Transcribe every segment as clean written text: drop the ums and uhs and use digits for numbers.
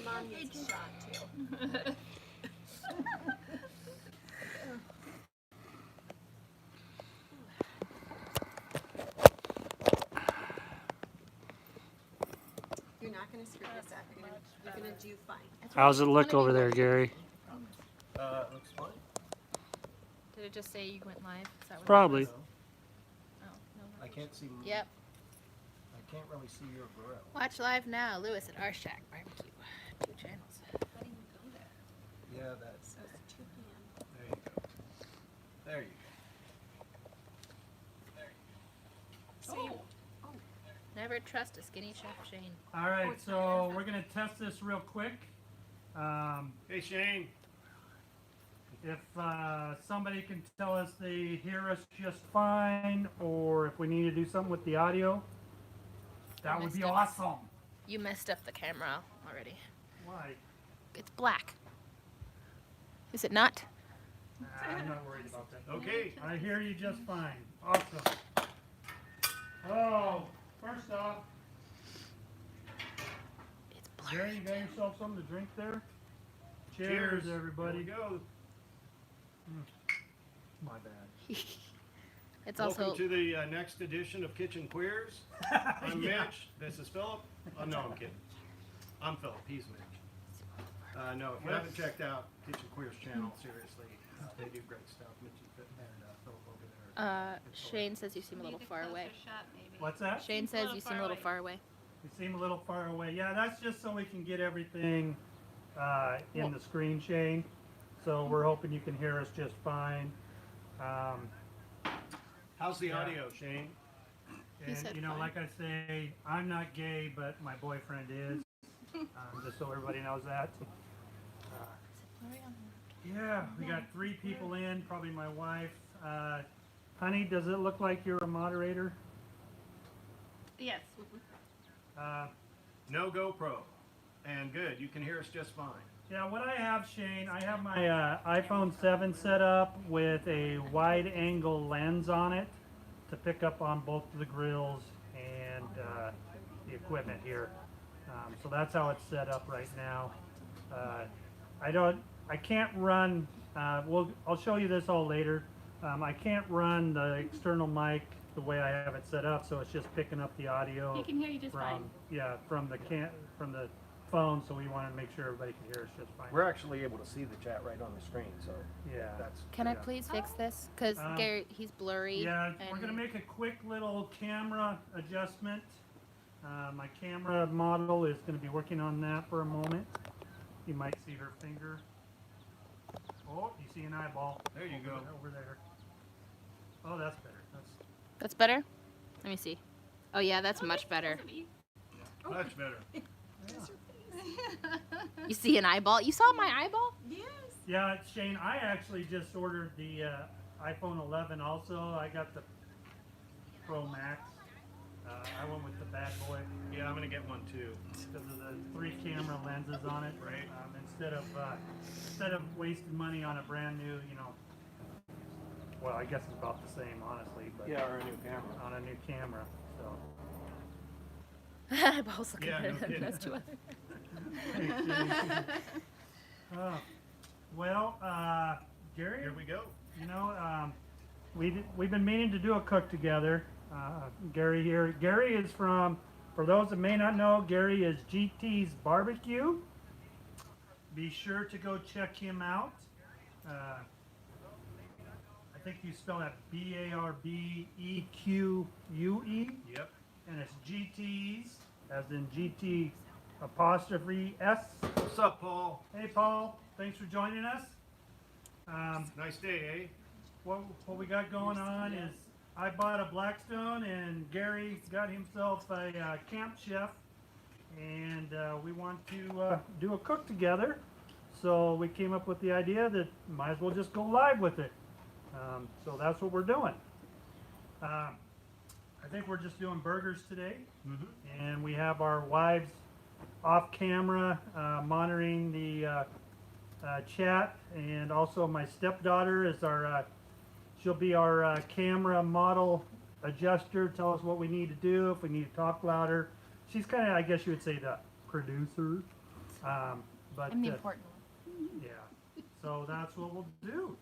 mom needs a shot too. You're not going to screw this up. You're going to do fine. How's it look over there, Gary? Looks fine. Did it just say you went live? Is that what Probably. It was? Oh, no. I can't see. Yep. I can't really see your grill. Watch live now, Lewis at Our Shack Barbecue. 2 channels. How do you go there? Yeah, that's. So it's 2 p.m. There you go. There you go. There you go. So Never trust a skinny chef, Shane. All right, so we're gonna test this real quick. Hey Shane. If somebody can tell us they hear us just fine, or if we need to do something with the audio, that would be Messed up. awesome. You messed up the camera already. Why? It's black. Is it not? I'm not worried about that. Okay. I hear you just fine. Awesome. Oh, first off, It's Gary, blurry. you got yourself something to drink there? Cheers, Cheers, everybody. Here we go. My bad. It's Welcome also to the next edition of Kitchen Queers. I'm Yeah. Mitch. This is Philip. Oh no, I'm kidding. I'm Philip. He's Mitch. No, if you haven't checked out Kitchen Queers channel, seriously, they do great stuff. Mitch and Philip over there. Shane says you seem a little far away. What's that? Shane says you seem a little far away. You seem a little far away. Yeah, that's just so we can get everything in the screen, Shane. So we're hoping you can hear us just fine. How's the Yeah. audio, Shane? He And said you know, fine. like I say, I'm not gay, but my boyfriend is. Just so everybody knows that. Yeah, we got 3 people in, probably my wife. Honey, does it look like you're a moderator? yes. No GoPro. And good. You can hear us just fine. Yeah, what I have, Shane, I have my iPhone 7 set up with a wide angle lens on it to pick up on both the grills and the equipment here. So that's how it's set up right now. I can't run, I'll show you this all later. I can't run the external mic the way I have it set up, so it's just picking up the audio. He can hear you just fine. From the phone, so we want to make sure everybody can hear us just fine. We're actually able to see the chat right on the screen, so Yeah. that's. Can I Yeah. please fix this? Because Gary, he's blurry. Yeah, we're and gonna make a quick little camera adjustment. My camera model is gonna be working on that for a moment. You might see her finger. Oh, you see an eyeball. There you go. Over there. Oh, that's better. That's better? Let me see. Oh yeah, that's much better. Much better. You see an eyeball? You saw my eyeball? Yes. Yeah, Shane, I actually just ordered the iPhone 11 also. I got the Pro Max. I went with the bad boy Yeah, I'm gonna get one too. because of the 3 camera lenses on it. Right. Instead of wasting money on a brand new, well, I guess it's about the same, honestly, but Yeah, or a new camera. on a new camera. So. Eyeballs look Yeah, better no than kidding. those 2 other. Gary, Here we go. we've been meaning to do a cook together. Gary here. Gary is from, for those that may not know, Gary is GT's Barbecue. Be sure to go check him out. I think you spell that Barbequue, Yep. and it's GT's, as in GT apostrophe S. What's up, Paul? Hey, Paul. Thanks for joining us. Nice day, What we got going on is I bought a Blackstone and Gary got himself a camp chef, and we want to do a cook together. So we came up with the idea that might as well just go live with it. So that's what we're doing. I think we're just doing burgers today, and we have our wives off camera monitoring the chat, and also my stepdaughter is she'll be our camera model adjuster, tell us what we need to do, if we need to talk louder. She's kind of, I guess you would say, the producer. But I'm the important one. yeah, so that's what we'll do.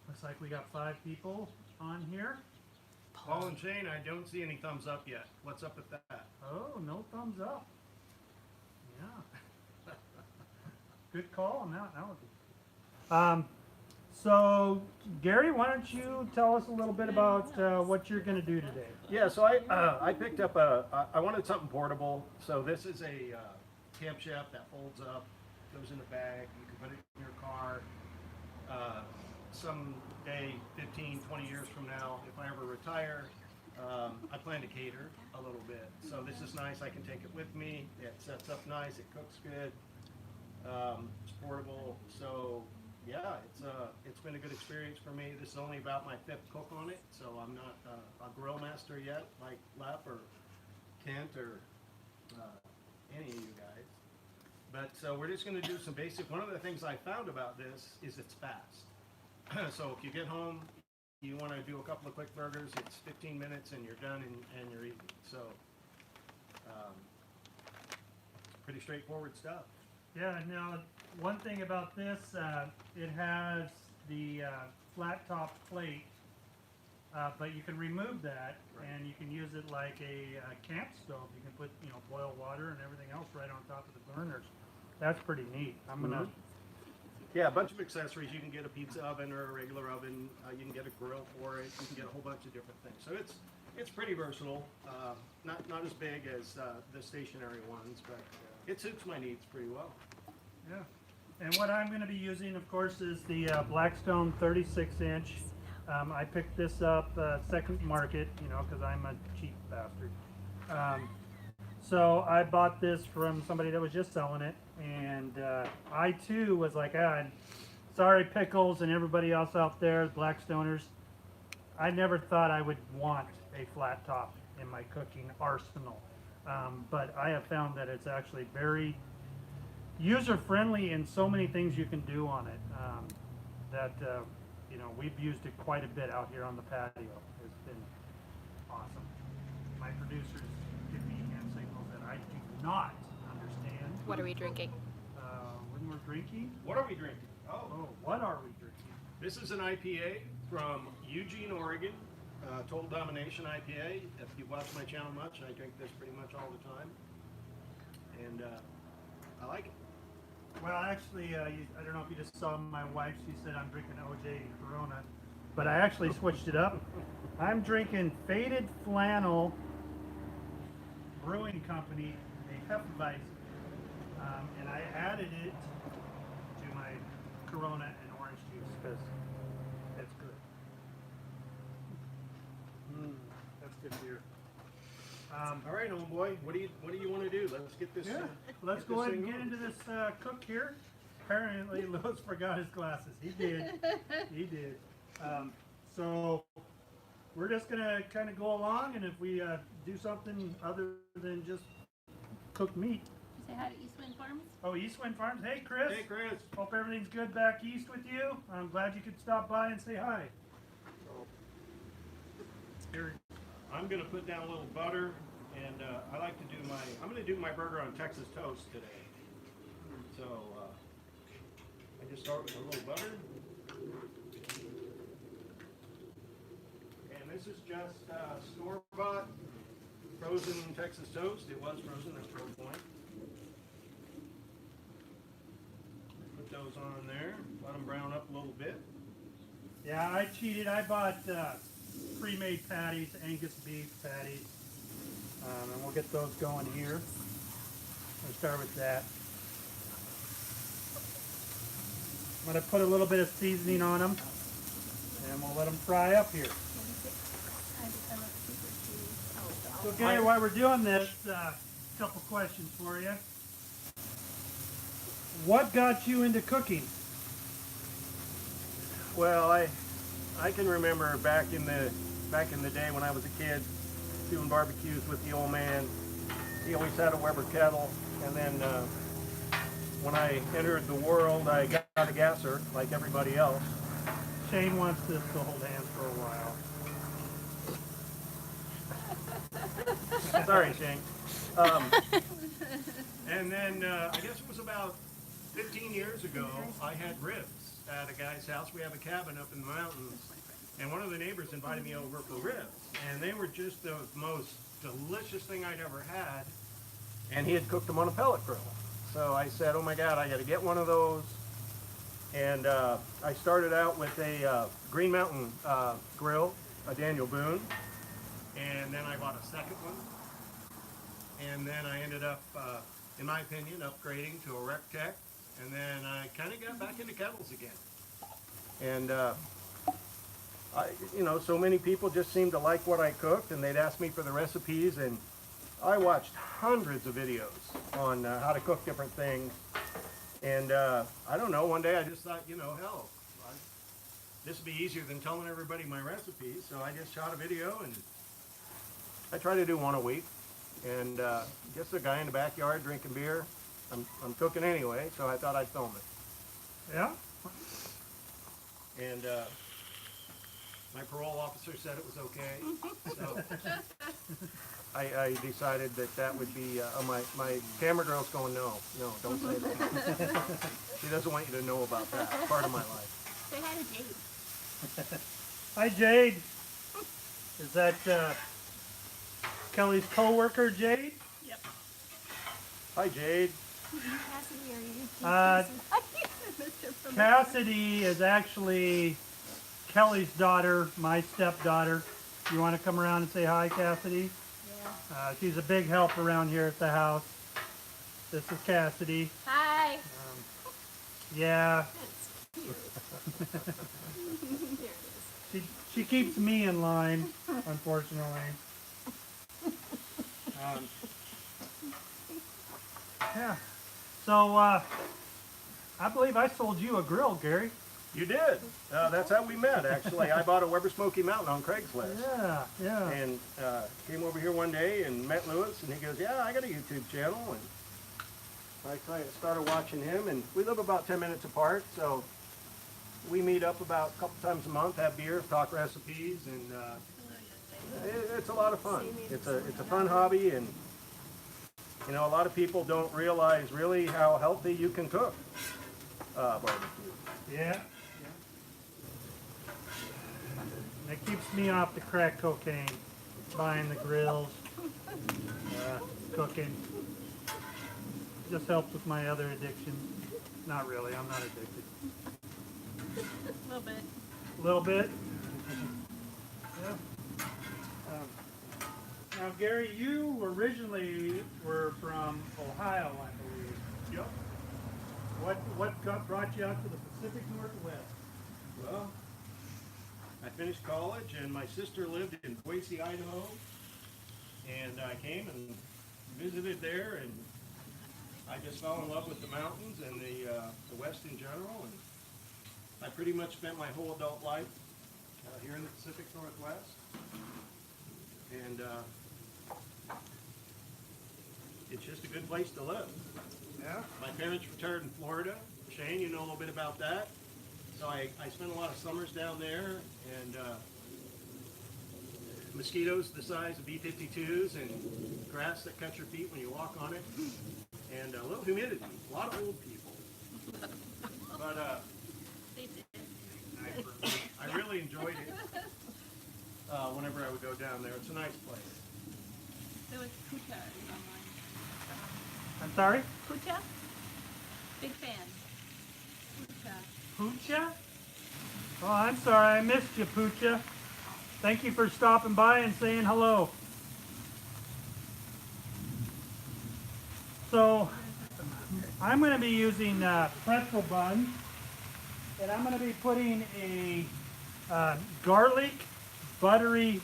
Looks like we got 5 people on here. Paul and Shane, I don't see any thumbs up yet. What's up with that? Oh, no thumbs up. Yeah. Good call on that. That would be. So Gary, why don't you tell us a little bit about what you're going to do today? Yeah, so I picked up I wanted something portable. So this is a camp chef that folds up, goes in the bag. You can put it in your car. Someday, 15, 20 years from now, if I ever retire, I plan to cater a little bit. So this is nice. I can take it with me. It sets up nice. It cooks good. It's portable. So yeah, it's been a good experience for me. This is only about my 5th cook on it, so I'm not a grill master yet, like Lep or Kent or any of you guys. But so we're just going to do some basic. One of the things I found about this is it's fast. So if you get home, you want to do a couple of quick burgers, it's 15 minutes and you're done and you're eating. So pretty straightforward stuff. Yeah, now, one thing about this, it has the flat top plate, but you can remove that and you can use it like a camp stove. You can put, boil water and everything else right on top of the burners. That's pretty neat. I'm gonna. Yeah, a bunch of accessories. You can get a pizza oven or a regular oven. You can get a grill for it. You can get a whole bunch of different things. So it's pretty versatile. Not as big as the stationary ones, but it suits my needs pretty well. Yeah. And what I'm going to be using, of course, is the Blackstone 36-inch. I picked this up second market, because I'm a cheap bastard. So I bought this from somebody that was just selling it, and I too was like, sorry Pickles and everybody else out there, Blackstoners. I never thought I would want a flat top in my cooking arsenal, but I have found that it's actually very user-friendly in so many things you can do on it. We've used it quite a bit out here on the patio. It's been awesome. My producers give me hand signals that I do not understand. What are we drinking? When we're drinking? What are we drinking? Oh, what are we drinking? This is an IPA from Eugene, Oregon. Total Domination IPA. If you watch my channel much, I drink this pretty much all the time. And I like it. Well, actually, I don't know if you just saw my wife. She said I'm drinking OJ Corona, but I actually switched it up. I'm drinking Faded Flannel Brewing Company, a Hefeweizen, and I added it to my Corona and orange juice because it's good. That's good beer. All right, homeboy. What do you want to do? Let's get this. Yeah, let's go ahead and get into this cook here. Apparently, Louis forgot his glasses. He did. He did. So we're just gonna kind of go along, and if we do something other than just cook meat. Say hi to East Wind Farms. Oh, East Wind Farms. Hey, Chris. Hey, Chris. Hope everything's good back east with you. I'm glad you could stop by and say hi. Here. I'm gonna put down a little butter, and I like to do I'm gonna do my burger on Texas toast today. So I just start with a little butter, and this is just store-bought frozen Texas toast. It was frozen at one point. Put those on there. Let them brown up a little bit. Yeah, I cheated. I bought pre-made patties, Angus beef patties, and we'll get those going here. We'll start with that. I'm going to put a little bit of seasoning on them, and we'll let them fry up here. So, Gary, while we're doing this, a couple questions for you. What got you into cooking? Well, I can remember back in the day when I was a kid doing barbecues with the old man. He always had a Weber kettle, and then when I entered the world, I got a gasser like everybody else. Shane wants this to hold hands for a while. Sorry, Shane. And then I guess it was about 15 years ago, I had ribs at a guy's house. We have a cabin up in the mountains, and one of the neighbors invited me over for ribs, and they were just the most delicious thing I'd ever had. And he had cooked them on a pellet grill. So I said, oh my God, I got to get one of those. And I started out with a Green Mountain grill, a Daniel Boone, and then I bought a second one. And then I ended up, in my opinion, upgrading to a Rectech. And then I kind of got back into kettles again. And, so many people just seemed to like what I cooked, and they'd ask me for the recipes. And I watched hundreds of videos on how to cook different things. And I don't know, one day I just thought, hell, this would be easier than telling everybody my recipes. So I just shot a video, and I try to do one a week. And just a guy in the backyard drinking beer. I'm cooking anyway, so I thought I'd film it. Yeah? And my parole officer said it was okay. So I decided that would be, my camera girl's going, no, don't say that. She doesn't want you to know about that part of my life. Say hi to Jade. Hi, Jade. Is that Kelly's co-worker, Jade? Yep. Hi, Jade. Cassidy, are you? Cassidy is actually Kelly's daughter, my stepdaughter. You want to come around and say hi, Cassidy? Yeah. She's a big help around here at the house. This is Cassidy. Hi. Yeah, That's cute. There it is. she keeps me in line, unfortunately. Yeah. So, I believe I sold you a grill, Gary. You did. That's how we met, actually. I bought a Weber Smoky Mountain on Craigslist. Yeah. And came over here one day and met Lewis, and he goes, yeah, I got a YouTube channel. And I started watching him, and we live about 10 minutes apart, so we meet up about a couple times a month, have beer, talk recipes, and it's a lot of fun. It's a fun hobby, and a lot of people don't realize really how healthy you can cook barbecue. Yeah. That keeps me off the crack cocaine, buying the grills, cooking. Just helps with my other addictions. Not really, I'm not addicted. A little bit. A little bit. Yeah. Now, Gary, you originally were from Ohio, I believe. Yep. What brought you out to the Pacific Northwest? Well, I finished college, and my sister lived in Boise, Idaho, and I came and visited there, and I just fell in love with the mountains and the West in general, and I pretty much spent my whole adult life here in the Pacific Northwest, and it's just a good place to live. Yeah. My parents retired in Florida. Shane, you know a little bit about that. So I spent a lot of summers down there, and mosquitoes the size of B-52s, and grass that cuts your feet when you walk on it, and a little humidity, a lot of old people. But They did. I really enjoyed it whenever I would go down there. It's a nice place. There was Kuta online. I'm sorry? Kuta? Big fan. Kuta. Poocha? Oh, I'm sorry, I missed you, Poocha. Thank you for stopping by and saying hello. So, I'm going to be using pretzel buns, and I'm going to be putting a garlic, buttery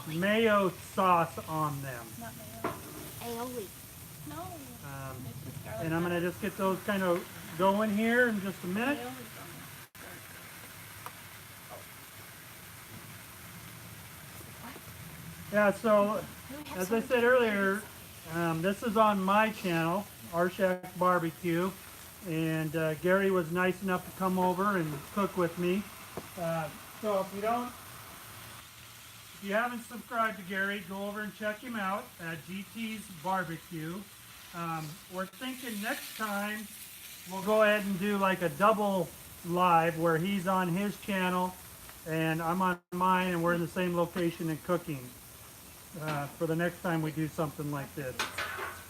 mayo sauce on them. Not mayo. Aioli. No. It's just garlic And I'm going to butter. just get those kind of going here in just a minute. Aioli's on Yeah, so as I said earlier, this is on my channel, Our Shack Barbecue, and Gary was nice enough to come over and cook with me. So if you haven't subscribed to Gary, go over and check him out at GT's Barbecue. We're thinking next time we'll go ahead and do like a double live where he's on his channel and I'm on mine and we're in the same location and cooking. For the next time we do something like this.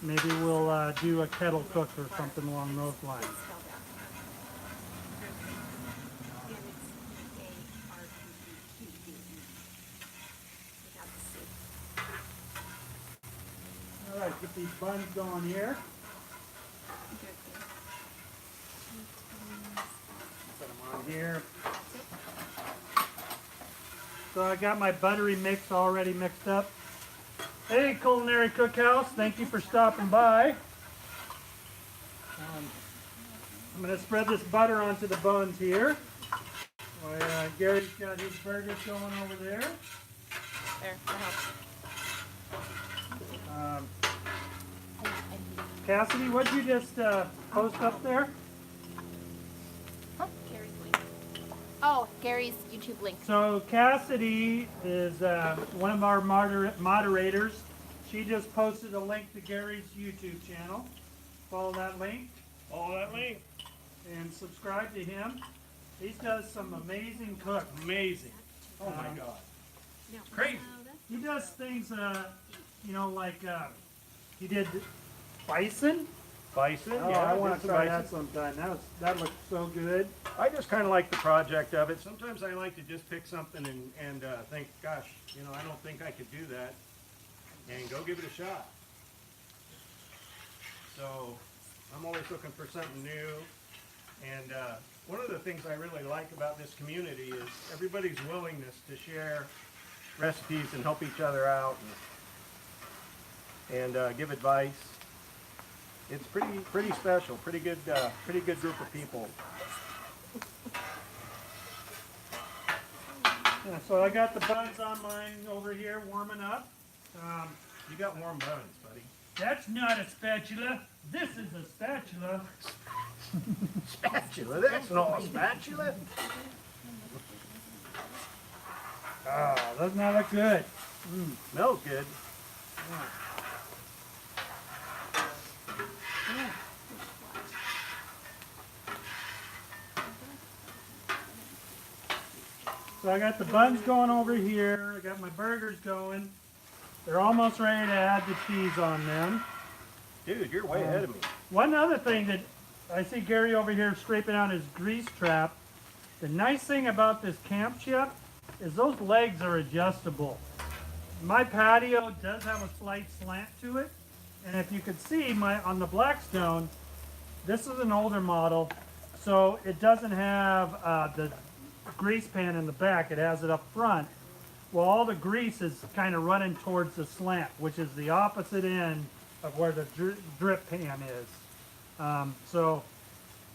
Maybe we'll do a kettle cook or something along those lines. Spell that. And it's E-A-R-E-E-Q-U-E. Without the C. All right, get these buns going here. Put them on here. So I got my buttery mix already mixed up. Hey, Culinary Cookhouse, thank you for stopping by. I'm going to spread this butter onto the buns here. Gary's got his burgers going over there. There, that helps. Cassidy, what'd you just post up there? Gary's link. Oh, Gary's YouTube link. So Cassidy is one of our moderators. She just posted a link to Gary's YouTube channel. Follow that link. Follow that link. And subscribe to him. He does some amazing cook. Amazing. Oh my God. No. Crazy. He does things, like he did bison. Bison, Oh, yeah. I want did to some try bison. that sometime. That looks so good. I just kind of like the project of it. Sometimes I like to just pick something and think, gosh, I don't think I could do that, and go give it a shot. So I'm always looking for something new, and one of the things I really like about this community is everybody's willingness to share recipes and help each other out and give advice. It's pretty special, pretty good group of people. Yeah, so I got the buns on mine over here warming up. You got warm buns, buddy. That's not a spatula. This is a spatula. Spatula? That's not a spatula. Oh, doesn't that look good? Smells good. So I got the buns going over here. I got my burgers going. They're almost ready to add the cheese on them. Dude, you're way ahead of me. One other thing that I see Gary over here scraping out his grease trap. The nice thing about this Camp Chef is those legs are adjustable. My patio does have a slight slant to it. And if you could see on the Blackstone, this is an older model. So it doesn't have the grease pan in the back. It has it up front. Well, all the grease is kind of running towards the slant, which is the opposite end of where the drip pan is. So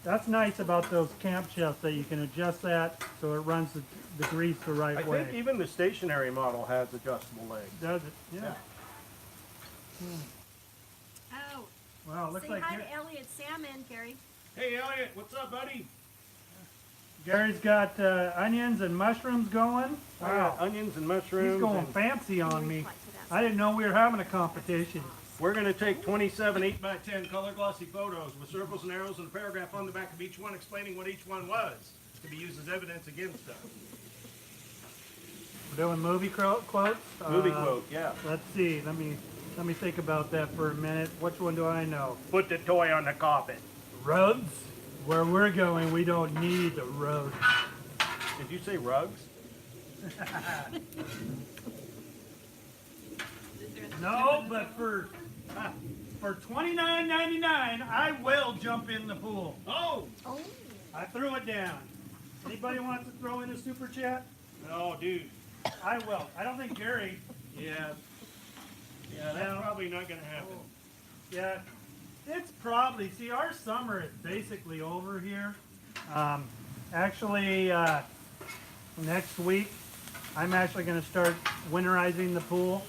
that's nice about those Camp Chefs, that you can adjust that so it runs the grease the right I way. think even the stationary model has adjustable legs. Does it? Yeah. Oh, Wow, it looks say like hi to Elliot Salmon, Gary. Hey, Elliot, what's up, buddy? Gary's got onions and mushrooms going. I got onions and mushrooms. He's going and fancy on me. Reply to that. I didn't know we were having a competition. we're going to take 27 8x10 color glossy photos with circles and arrows and a paragraph on the back of each one explaining what each one was to be used as evidence against us. We're doing movie quotes. Movie quote, yeah. Let's see. Let me think about that for a minute. Which one do I know? Put the toy on the carpet. Rugs. Where we're going, we don't need the roads. Did you say rugs? No, but for $29.99, I will jump in the pool. Oh! Oh, I threw it down. Anybody wants to throw in a super chat? No, dude. I will. I don't think Gary. Yeah. Yeah, that's probably not going to happen. Yeah, it's probably. See, our summer is basically over here. Actually, next week, I'm actually going to start winterizing the pool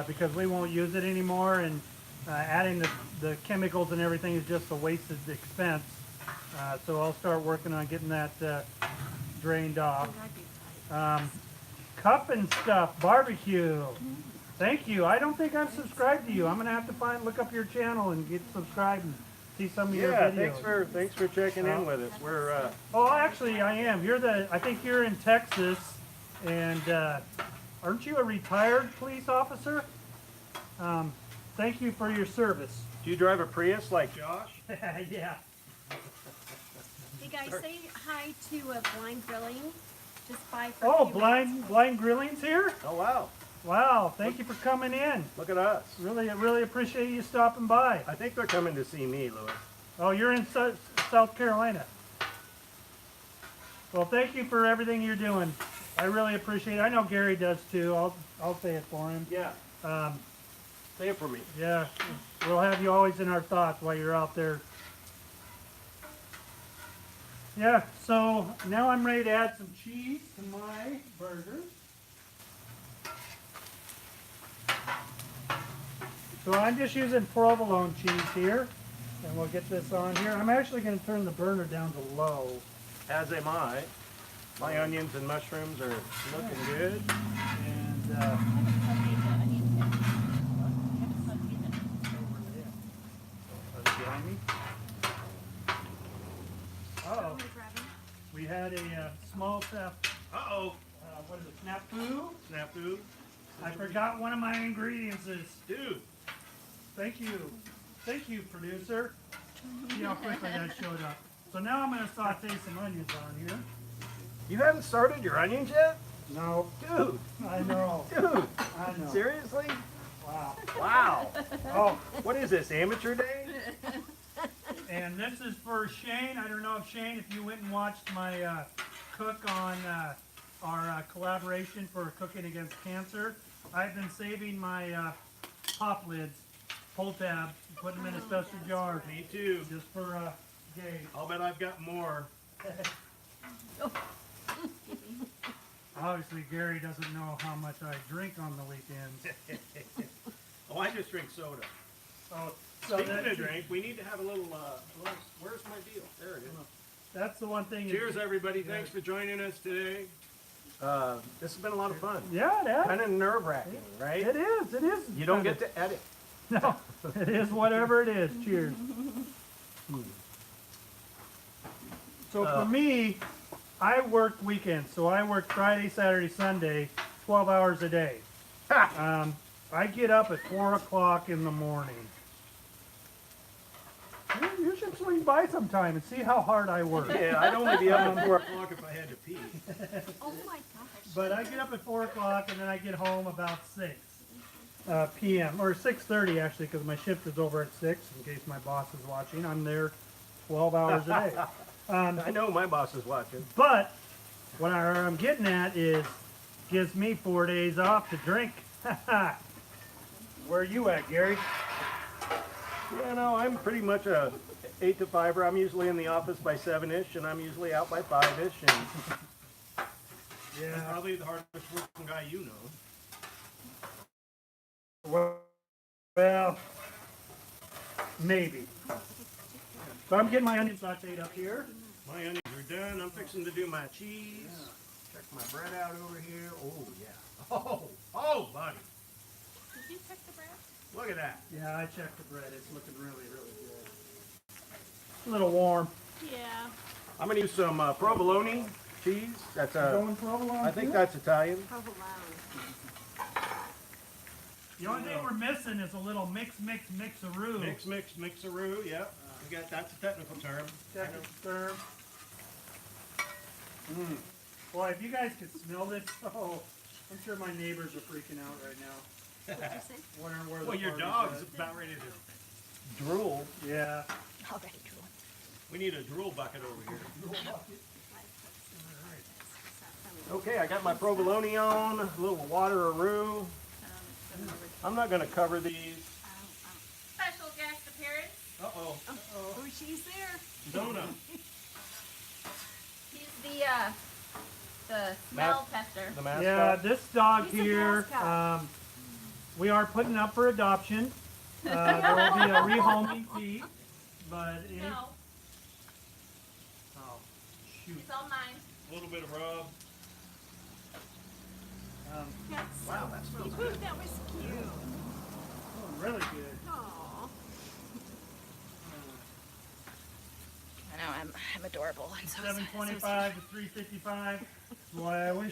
because we won't use it anymore, and adding the chemicals and everything is just a wasted expense. So I'll start working on getting that drained off. that'd be tight. Cup and Stuff barbecue. Thank you. I don't think I'm subscribed to you. I'm gonna have to look up your channel and get subscribed and see some of your Yeah, videos. thanks for checking in with us. We're Oh, actually, I am. I think you're in Texas, and aren't you a retired police officer? Thank you for your service. do you drive a Prius like Josh? Yeah. Hey guys, say hi to Blind Grilling. Just bye for Oh, a few minutes. Blind Grilling's here? Oh wow, Wow, thank you for coming in. look at us. Really appreciate you stopping by. I think they're coming to see me, Louis. Oh, you're in South Carolina. Well, thank you for everything you're doing. I really appreciate it. I know Gary does too. I'll say it for him. Yeah, say it for me. Yeah, we'll have you always in our thoughts while you're out there. Yeah, so now I'm ready to add some cheese to my burgers. So I'm just using provolone cheese here, and we'll get this on here. I'm actually going to turn the burner down to low. As am I. My onions and mushrooms are looking good. And behind me. Uh-oh, we had a small theft. Uh-oh, What is it, snafu? snafu. I forgot one of my ingredients is. Dude, Thank you, producer. See how quickly that showed up. So now I'm gonna saute some onions on here. you haven't started your onions yet? No, Dude, I know, dude, I know. seriously? Wow. Wow. Oh, What is this, amateur day? and this is for Shane. I don't know if Shane, if you went and watched my cook on our collaboration for Cooking Against Cancer. I've been saving my pop lids, pull tabs, putting them in a special jar Me too. just for Gabe. I'll bet I've got more. Obviously, Gary doesn't know how much I drink on the weekends. Oh, I just drink soda. So Speaking that- of drink, we need to have a little, where's my deal? There it is. That's the one thing. Cheers, everybody. Thanks for joining us today. This has been a lot of fun. Yeah, it is. Kind of nerve-wracking, right? It is. It is. You don't get to edit. No, it is whatever it is. Cheers. So for me, I work weekends. So I work Friday, Saturday, Sunday, 12 hours a day. I get up at 4 o'clock in the morning. You should swing by sometime and see how hard I work. Yeah, I'd only be up at 4 o'clock if I had to pee. Oh my gosh. But I get up at 4 o'clock and then I get home about 6 p.m. or 6:30 actually, because my shift is over at 6. In case my boss is watching, I'm there 12 hours a day. I know my boss is watching. But what I'm getting at is, gives me 4 days off to drink. Where are you at, Gary? Yeah, no, I'm pretty much a 8 to 5er. I'm usually in the office by 7-ish, and I'm usually out by 5-ish. And I'm Yeah. probably the hardest working guy you know. Well, maybe. So I'm getting my onion sauteed up here. My onions are done. I'm fixing to do my cheese. Check my bread out over here. Oh, yeah. Oh, buddy. Did you check the bread? Look at that. Yeah, I checked the bread. It's looking really good. A little warm. Yeah. I'm going to use some provolone cheese. That's Going provolone. I think too? that's Italian. Provolone. The only thing we're missing is a little mixaroo. Mixaroo, yeah. We got, that's a technical term. Technical term. Boy, if you guys could smell this, oh, I'm sure my neighbors are freaking out right now. What'd you say? Wondering where Well, the your party's dog's at. about ready to drool. Yeah. Already drooling. We need a drool bucket over here. Okay, I got my provolone on, a little water-a-roo. I'm not going to cover these. Special guest appearance. Uh-oh. Oh, she's there. Donna. He's the smell tester. The mascot. Yeah, this dog He's a here, mascot. we are putting up for adoption. There will be a rehoming fee, but it, No, oh, shoot. it's all mine. A little bit of rub. That's Wow, that smells good. That was cute. Oh, really good. Aw. I know, I'm adorable. And so is- 725 to 355. Boy,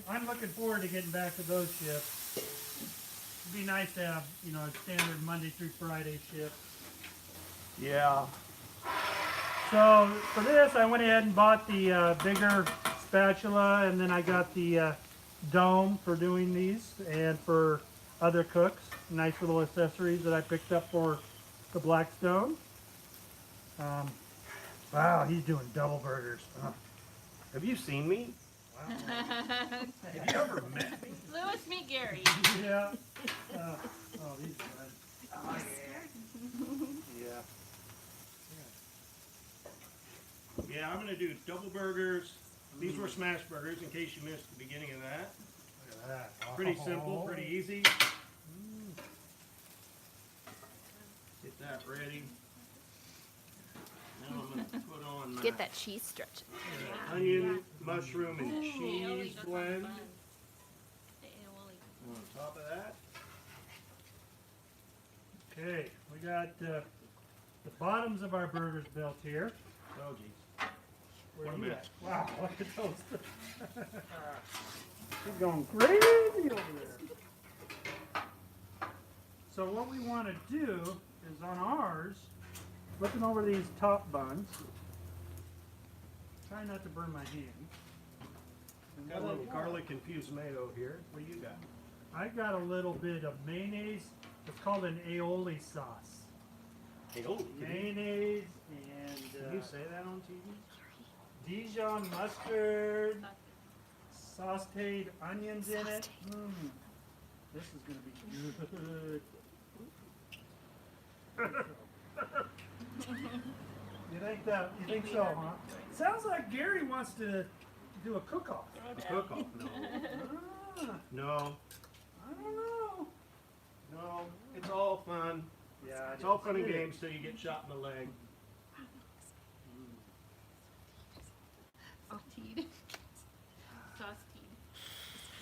I'm looking forward to getting back to those shifts. It'd be nice to have, you know, a standard Monday through Friday shift. Yeah. So for this, I went ahead and bought the bigger spatula, and then I got the dome for doing these, and for other cooks, nice little accessories that I picked up for the Blackstone. Wow, he's doing double burgers. Have you seen me? Have you ever met me? Lewis, meet Gary. Yeah. Oh, these are good. Oh, yeah. Yeah, I'm gonna do double burgers. These were smash burgers, in case you missed the beginning of that. Look at that. Pretty simple, Oh. pretty easy. Get that ready. Now I'm gonna put on my Get that cheese stretch. onion, mushroom, and cheese blend on top of that. Okay, we got the bottoms of our burgers built here. Oh geez. Where What a you mess. at? Wow, look at those. He's going crazy over there. So what we want to do is on ours, looking over these top buns, try not to burn my hand. And Got a what I little want- garlic infused mayo here. What do you got? I got a little bit of mayonnaise. It's called an aioli sauce. Hey, oh, Mayonnaise and can you say that on TV? Dijon mustard, sauteed onions in it. This is gonna be good. You think so, huh? Sounds like Gary wants to do a cook-off. The cook-off? No. Ah, No. I don't know. No. It's all fun. Yeah, It's all fun and games till you get shot in the leg.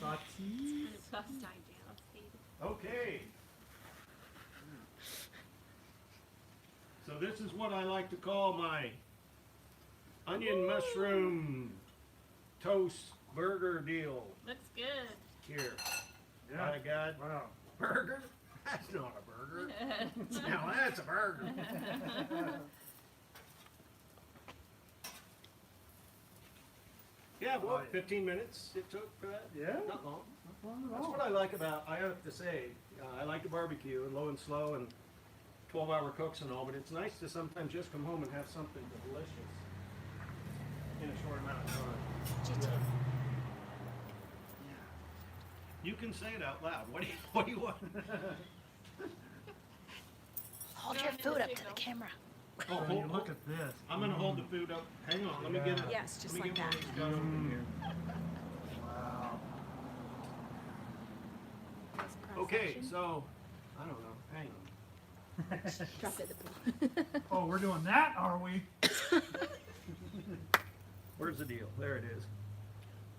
Sauteed. Saute. Okay. So this is what I like to call my onion mushroom toast burger deal Looks good. here. Yeah. I got Wow. burger. That's not a burger. Now that's a burger. Yeah, what, 15 minutes it took for that? Yeah. Not long. Not long at That's all. what I like about, I have to say, I like to barbecue and low and slow and 12-hour cooks and all, but it's nice to sometimes just come home and have something delicious in a short amount of time. You can say it out loud. What do you want? Hold your food up to the camera. Oh, So hold, you look at this. I'm gonna hold the food up. Hang on, let me get it. Yes, just let me like get that. one of these guys over here. Wow. Okay, so I don't know. Hang on. Drop it in the pool. Oh, we're doing that, are we? Where's the deal? There it is.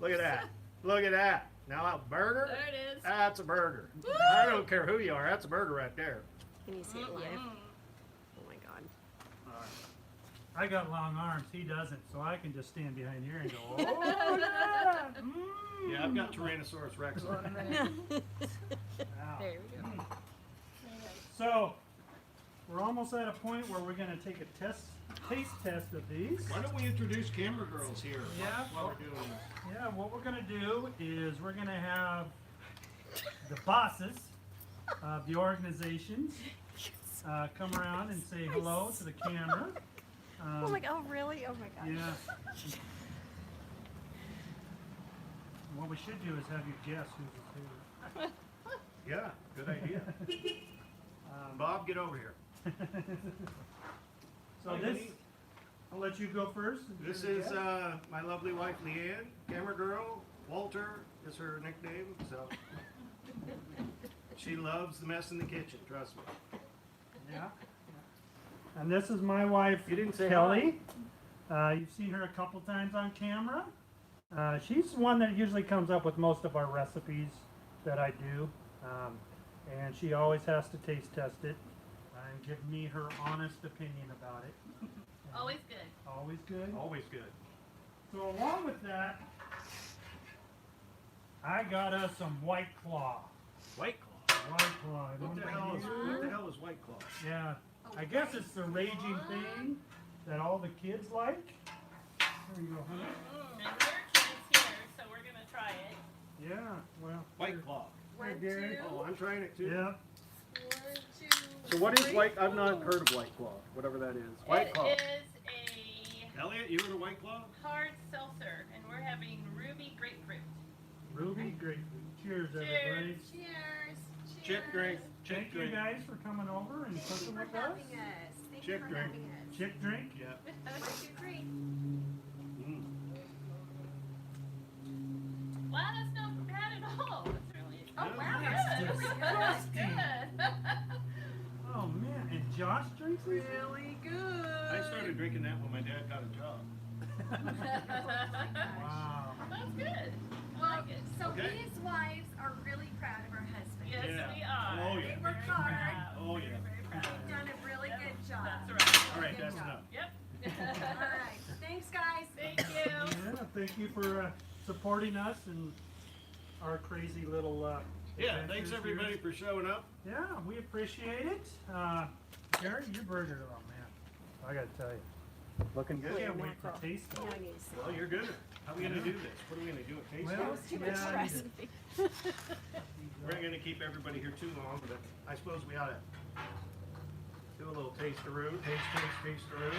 Look at that. Look at that. Now a burger? There it is. That's a burger. I don't care who you are. That's a burger right there. Can you see it live? Oh my god. I got long arms, he doesn't, so I can just stand behind here and go, oh yeah! Mm. Yeah, I've got Tyrannosaurus Rex on. Wow. There we go. So, we're almost at a point where we're gonna take a taste test of these. Why don't we introduce camera girls here Yeah. while we're doing this? Yeah, what we're gonna do is we're gonna have the bosses of the organizations come around and say hello to the camera. Oh my god, really? Oh my god. Yeah. What we should do is have you guess who's who. Yeah, good idea. Bob, get over here. So Hi, this, honey. I'll let you go first. This is my lovely wife, Leanne. Camera girl, Walter is her nickname. So she loves the mess in the kitchen. Trust me. Yeah. And this is my wife, You didn't say Kelly. You've seen her a couple times on camera. She's one that usually comes up with most of our recipes that I do, and she always has to taste test it and give me her honest opinion about it. Always good. Always good. Always good. So along with that, I got us some White Claw. White Claw. White Claw. I What don't the know hell if is you- what the hell is White Claw? Yeah, I guess it's the raging thing that all the kids like. There you go, honey. And we're kids here, so we're gonna try it. Yeah, well. White Claw. Hey, Gary. Oh, I'm trying it too. Yeah. 1, 2. So what is White? I've not heard of White Claw, whatever that is. White Claw. It is a Elliot, you heard of White Claw? hard seltzer, and we're having ruby grapefruit. Ruby grapefruit. Cheers, everybody. Cheers. Chick drink. Chick Thank you drink. guys for coming over and cooking with us. Chick drink. Chick drink. Yeah. 1, 2, 3. Mm. Wow, that's not bad at all. It's really Oh, Yeah. wow, good. that's It's disgusting. good. Oh man, and Josh drinks it? Really good. I started drinking that when my dad got a job. Wow. That's good. I Well, like it. so Okay. these wives are really proud of her husband. Yes, Yeah. we are. Oh, They yeah. work Very hard. proud. Oh, yeah. Very proud. You've done a really Yep, good job. That's right. All right, Good that's job. enough. Yep. All right. Thanks, guys. Thank you. Yeah, thank you for supporting us and our crazy little. Yeah, adventures thanks here. everybody for showing up. Yeah, we appreciate it. Gary, your burger, oh man, I gotta tell you, looking good. Can't wait to taste it. Well, you're good. How are we gonna do this? What are we gonna do? A taste Well, test? yeah, I need to- We're gonna keep everybody here too long, but I suppose we ought to do a little taste-a-roo. Taste-a-roo.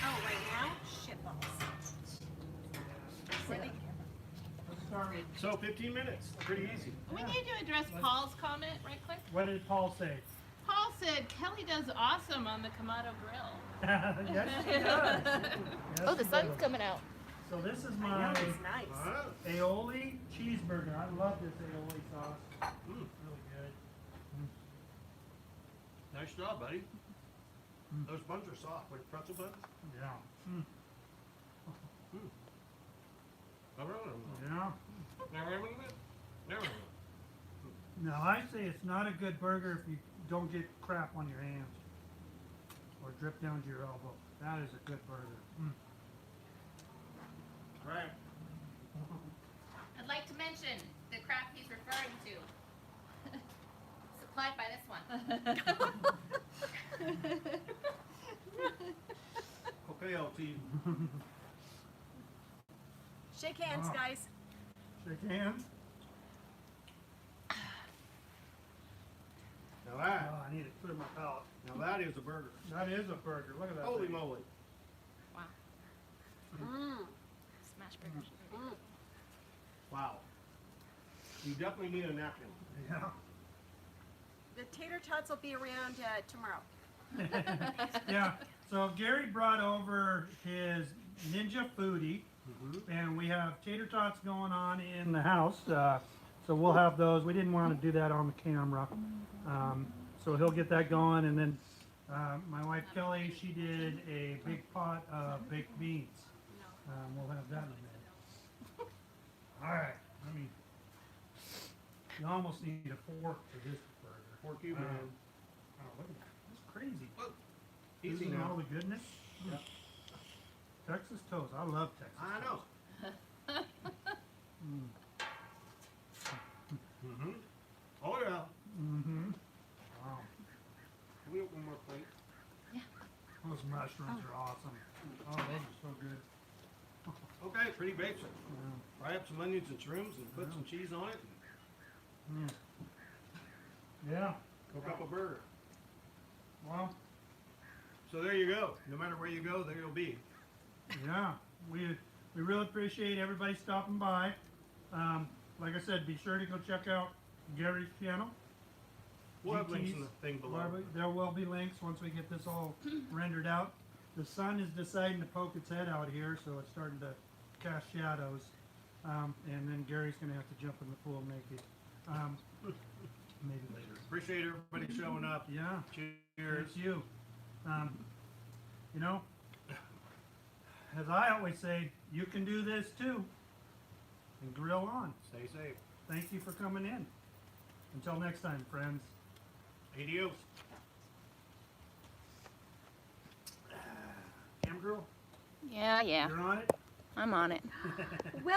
Oh, right now? Shitballs. Really? Let's start with, So 15 minutes, pretty easy. We need to address Paul's comment right quick. what did Paul say? Paul said Kelly does awesome on the Kamado grill. Yes, she does. Yes, Oh, the she sun's does. coming out. So this is I my know, it's nice. Huh? aioli cheeseburger. I love this aioli sauce. Mm, Really good. nice job, buddy. Mm. Those buns are soft. What, pretzel buns? Yeah. Mm. Never heard of them. Yeah. Never heard of them? Never heard of them. Now I say it's not a good burger if you don't get crap on your hands or drip down to your elbow. That is a good burger. Mm. All right. I'd like to mention the crap he's referring to. Supplied by this one. Okay, LT. Shake hands, Wow. guys. Shake hands. Now Oh, that, I need to clear my palate. now that is a burger. That is a burger. Look at that. Holy thing. moly. Mmm. Smash burgers. Wow. You definitely need a napkin. Yeah. The tater tots will be around tomorrow. Yeah. So Gary brought over his Ninja Foodie, and we have tater tots going on in the house. So we'll have those. We didn't want to do that on the camera, so he'll get that going. And then my wife Kelly, she did a big pot of baked beans. We'll have that in a minute. All right. I mean, you almost need a fork for this burger. Fork you, man. Oh, look at that. That's crazy. Easy Isn't all now. the goodness? Yeah. Texas toast. I love Texas. I know. Mm. Mm-hmm. Oh, yeah. Mm-hmm. Wow. Can we open one more plate? Those mushrooms are awesome. Oh, those are so good. Okay, pretty basic. Yeah. Fry up some onions and shrooms and put some cheese on it and Mm. Yeah. cook up a burger. Well, So there you go. No matter where you go, there you'll be. yeah. We really appreciate everybody stopping by. Like I said, be sure to go check out Gary's channel. We'll have links in GT's. the thing below. There will be links once we get this all rendered out. The sun is deciding to poke its head out here, so it's starting to cast shadows. And then Gary's going to have to jump in the pool naked. Maybe later. Appreciate everybody showing up. Yeah. Cheers. Here's you. You know, as I always say, you can do this too. and grill on. Stay safe. Thank you for coming in. Until next time, friends. Adios. Cam girl, Yeah, you're on it. I'm on it.